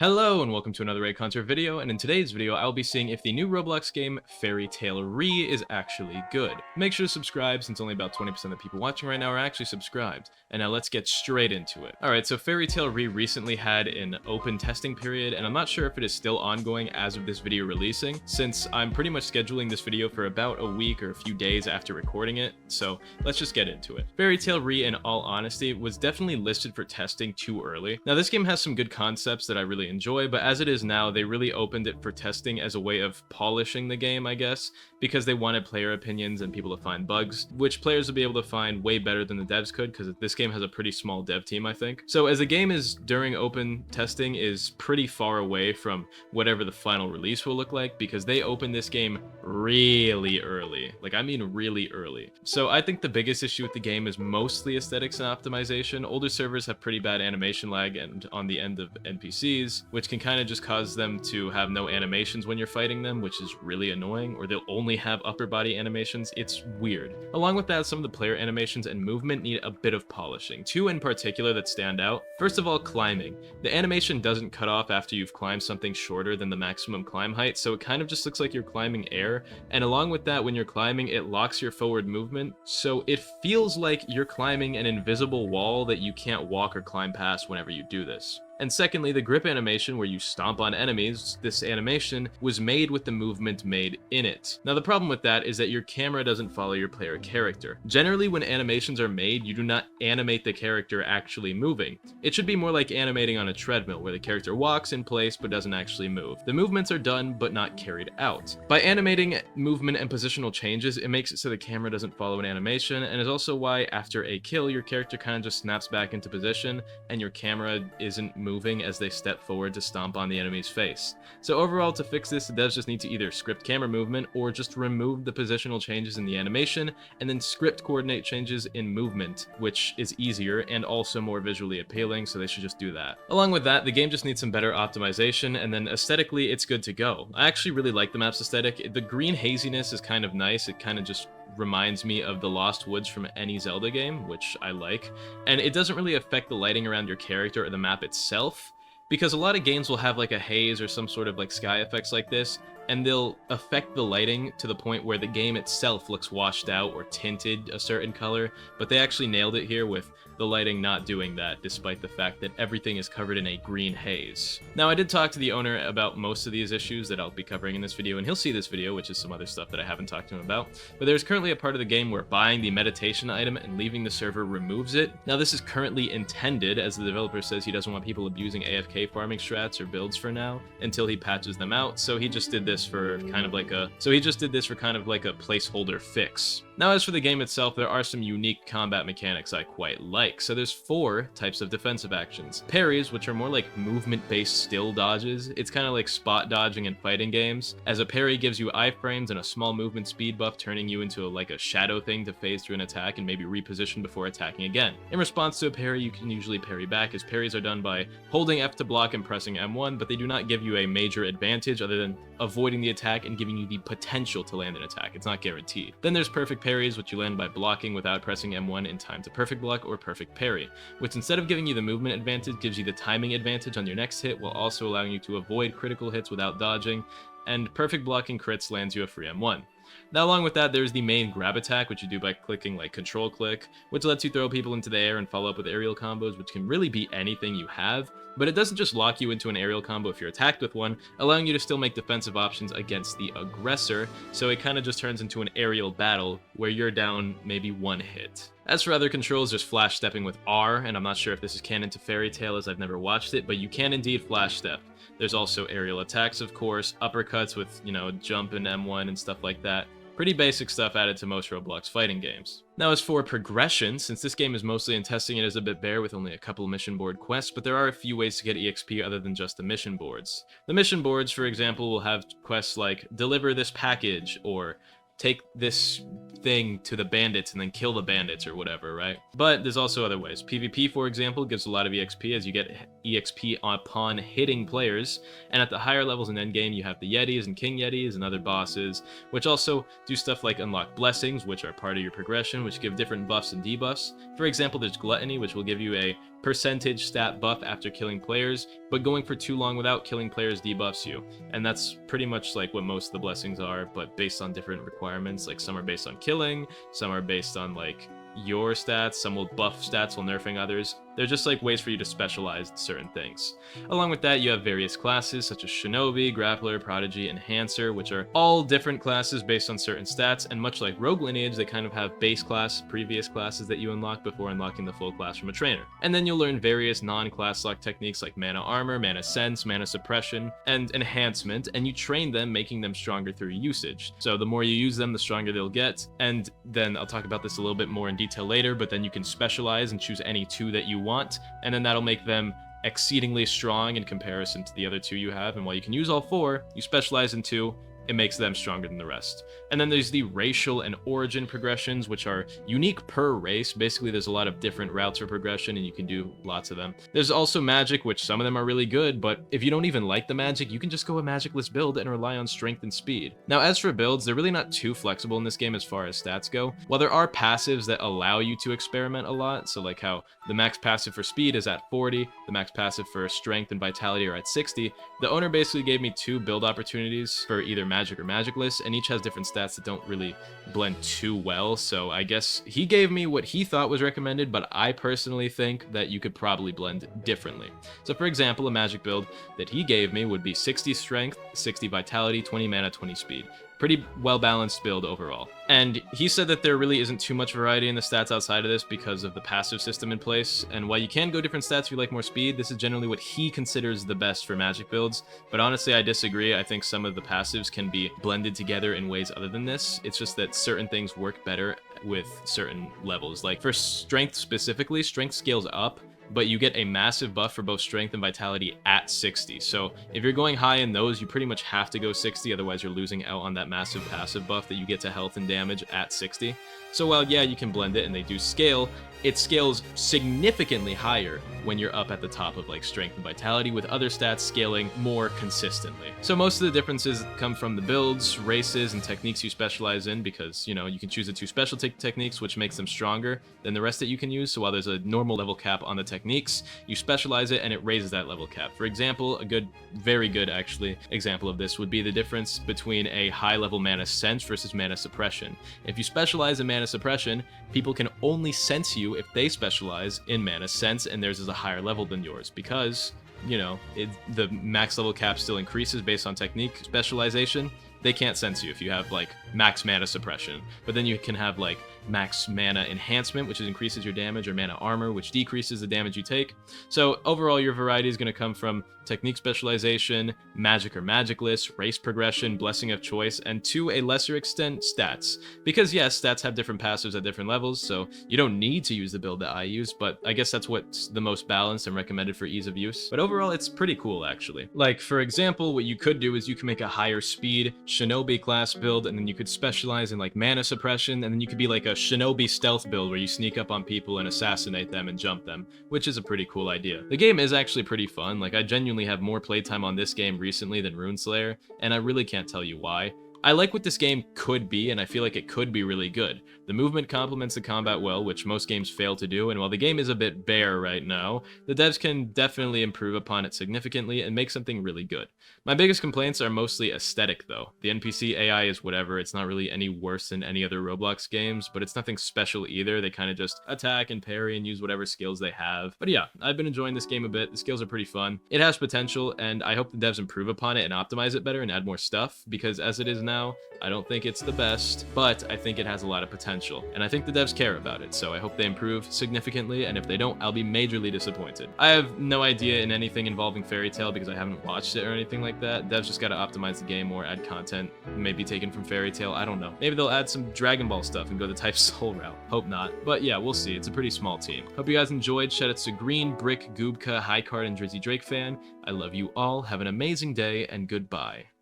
Hello and welcome to another Reaconteur video, and in today's video I'll be seeing if the new Roblox game Fairy Tail Re is actually good. Make sure to subscribe since only about 20% of the people watching right now are actually subscribed. And now let's get straight into it. Alright, so Fairy Tail Re recently had an open testing period, and I'm not sure if it is still ongoing as of this video releasing, since I'm pretty much scheduling this video for about a week or a few days after recording it, so let's just get into it. Fairy Tail Re, in all honesty, was definitely listed for testing too early. Now this game has some good concepts that I really enjoy, but as it is now, they really opened it for testing as a way of polishing the game, I guess, because they wanted player opinions and people to find bugs, which players would be able to find way better than the devs could, because this game has a pretty small dev team, I think. So as the game is during open testing is pretty far away from whatever the final release will look like, because they opened this game really early. Like, I mean really early. So I think the biggest issue with the game is mostly aesthetics and optimization. Older servers have pretty bad animation lag and on the end of NPCs, which can kind of just cause them to have no animations when you're fighting them, which is really annoying, or they'll only have upper body animations. It's weird. Along with that, some of the player animations and movement need a bit of polishing. Two in particular that stand out. First of all, climbing. The animation doesn't cut off after you've climbed something shorter than the maximum climb height, so it kind of just looks like you're climbing air, and along with that, when you're climbing, it locks your forward movement, so it feels like you're climbing an invisible wall that you can't walk or climb past whenever you do this. And secondly, the grip animation where you stomp on enemies, this animation was made with the movement made in it. Now the problem with that is that your camera doesn't follow your player character. Generally, when animations are made, you do not animate the character actually moving. It should be more like animating on a treadmill, where the character walks in place but doesn't actually move. The movements are done but not carried out. By animating movement and positional changes, it makes it so the camera doesn't follow an animation, and is also why after a kill, your character kind of just snaps back into position, and your camera isn't moving as they step forward to stomp on the enemy's face. So overall, to fix this, the devs just need to either script camera movement or just remove the positional changes in the animation and then script coordinate changes in movement, which is easier and also more visually appealing, so they should just do that. Along with that, the game just needs some better optimization, and then aesthetically, it's good to go. I actually really like the map's aesthetic. The green haziness is kind of nice. It kind of just reminds me of the Lost Woods from any Zelda game, which I like, and it doesn't really affect the lighting around your character or the map itself, because a lot of games will have like a haze or some sort of like sky effects like this, and they'll affect the lighting to the point where the game itself looks washed out or tinted a certain color, but they actually nailed it here with the lighting not doing that, despite the fact that everything is covered in a green haze. Now, I did talk to the owner about most of these issues that I'll be covering in this video, and he'll see this video, which is some other stuff that I haven't talked to him about, but there's currently a part of the game where buying the meditation item and leaving the server removes it. Now, this is currently intended, as the developer says he doesn't want people abusing AFK farming strats or builds for now, until he patches them out, so he just did this for kind of like a placeholder fix. Now, as for the game itself, there are some unique combat mechanics I quite like. So there's 4 types of defensive actions. Parries, which are more like movement-based still dodges. It's kind of like spot dodging in fighting games, as a parry gives you iframes and a small movement speed buff, turning you into like a shadow thing to phase through an attack and maybe reposition before attacking again. In response to a parry, you can usually parry back, as parries are done by holding F to block and pressing M1, but they do not give you a major advantage other than avoiding the attack and giving you the potential to land an attack. It's not guaranteed. Then there's perfect parries, which you land by blocking without pressing M1 in time to perfect block or perfect parry, which instead of giving you the movement advantage, gives you the timing advantage on your next hit, while also allowing you to avoid critical hits without dodging, and perfect blocking crits lands you a free M1. Now, along with that, there's the main grab attack, which you do by clicking like control click, which lets you throw people into the air and follow up with aerial combos, which can really be anything you have, but it doesn't just lock you into an aerial combo if you're attacked with one, allowing you to still make defensive options against the aggressor, so it kind of just turns into an aerial battle where you're down maybe 1 hit. As for other controls, there's flash stepping with R, and I'm not sure if this is canon to Fairy Tail as I've never watched it, but you can indeed flash step. There's also aerial attacks, of course, uppercuts with, jump and M1 and stuff like that. Pretty basic stuff added to most Roblox fighting games. Now, as for progression, since this game is mostly in testing, it is a bit bare with only a couple mission board quests, but there are a few ways to get EXP other than just the mission boards. The mission boards, for example, will have quests like deliver this package, or take this thing to the bandits and then kill the bandits or whatever, right? But there's also other ways. PvP, for example, gives a lot of EXP as you get EXP upon hitting players, and at the higher levels in endgame you have the Yetis and King Yetis and other bosses, which also do stuff like unlock blessings, which are part of your progression, which give different buffs and debuffs. For example, there's Gluttony, which will give you a percentage stat buff after killing players, but going for too long without killing players debuffs you. And that's pretty much like what most of the blessings are, but based on different requirements. Like some are based on killing, some are based on like your stats, some will buff stats while nerfing others. They're just like ways for you to specialize in certain things. Along with that, you have various classes such as Shinobi, Grappler, Prodigy, Enhancer, which are all different classes based on certain stats, and much like Rogue Lineage, they kind of have base class, previous classes that you unlock before unlocking the full class from a trainer. And then you'll learn various non-class lock techniques like Mana Armor, Mana Sense, Mana Suppression, and Enhancement, and you train them, making them stronger through usage. So the more you use them, the stronger they'll get, and then I'll talk about this a little bit more in detail later, but then you can specialize and choose any two that you want, and then that'll make them exceedingly strong in comparison to the other two you have. And while you can use all four, you specialize in two, it makes them stronger than the rest. And then there's the racial and origin progressions, which are unique per race. Basically, there's a lot of different routes for progression, and you can do lots of them. There's also magic, which some of them are really good, but if you don't even like the magic, you can just go a magicless build and rely on strength and speed. Now, as for builds, they're really not too flexible in this game as far as stats go. While there are passives that allow you to experiment a lot, so like how the max passive for speed is at 40, the max passive for strength and vitality are at 60, the owner basically gave me 2 build opportunities for either magic or magicless, and each has different stats that don't really blend too well. So I guess he gave me what he thought was recommended, but I personally think that you could probably blend differently. So for example, a magic build that he gave me would be 60 strength, 60 vitality, 20 mana, 20 speed. Pretty well-balanced build overall. And he said that there really isn't too much variety in the stats outside of this because of the passive system in place, and while you can go different stats if you like more speed, this is generally what he considers the best for magic builds. But honestly, I disagree. I think some of the passives can be blended together in ways other than this. It's just that certain things work better with certain levels. Like for strength specifically, strength scales up, but you get a massive buff for both strength and vitality at 60. So if you're going high in those, you pretty much have to go 60, otherwise you're losing out on that massive passive buff that you get to health and damage at 60. So while yeah, you can blend it and they do scale, it scales significantly higher when you're up at the top of like strength and vitality, with other stats scaling more consistently. So most of the differences come from the builds, races, and techniques you specialize in, because, you know, you can choose the 2 special techniques, which makes them stronger than the rest that you can use. So while there's a normal level cap on the techniques, you specialize it and it raises that level cap. For example, a good, very good actually, example of this would be the difference between a high level mana sense versus mana suppression. If you specialize in mana suppression, people can only sense you if they specialize in mana sense and theirs is a higher level than yours, because, you know, the max level cap still increases based on technique specialization. They can't sense you if you have like max mana suppression, but then you can have like max mana enhancement, which increases your damage, or mana armor, which decreases the damage you take. So overall, your variety is going to come from technique specialization, magic or magicless, race progression, blessing of choice, and to a lesser extent, stats. Because yes, stats have different passives at different levels, so you don't need to use the build that I use, but I guess that's what's the most balanced and recommended for ease of use. But overall, it's pretty cool actually. Like for example, what you could do is you can make a higher speed Shinobi class build, and then you could specialize in like mana suppression, and then you could be like a Shinobi stealth build where you sneak up on people and assassinate them and jump them, which is a pretty cool idea. The game is actually pretty fun. Like I genuinely have more playtime on this game recently than Runeslayer, and I really can't tell you why. I like what this game could be, and I feel like it could be really good. The movement complements the combat well, which most games fail to do, and while the game is a bit bare right now, the devs can definitely improve upon it significantly and make something really good. My biggest complaints are mostly aesthetic though. The NPC AI is whatever, it's not really any worse than any other Roblox games, but it's nothing special either. They kind of just attack and parry and use whatever skills they have. But yeah, I've been enjoying this game a bit. The skills are pretty fun. It has potential, and I hope the devs improve upon it and optimize it better and add more stuff, because as it is now, I don't think it's the best, but I think it has a lot of potential, and I think the devs care about it, so I hope they improve significantly, and if they don't, I'll be majorly disappointed. I have no idea in anything involving Fairy Tail because I haven't watched it or anything like that. Devs just gotta optimize the game or add content, maybe taken from Fairy Tail, I don't know. Maybe they'll add some Dragon Ball stuff and go the Type Soul route. Hope not. But yeah, we'll see. It's a pretty small team. Hope you guys enjoyed. Shoutouts to Green, Brick, Goobka, Highcard, and Drizzy Drake fan. I love you all. Have an amazing day, and goodbye.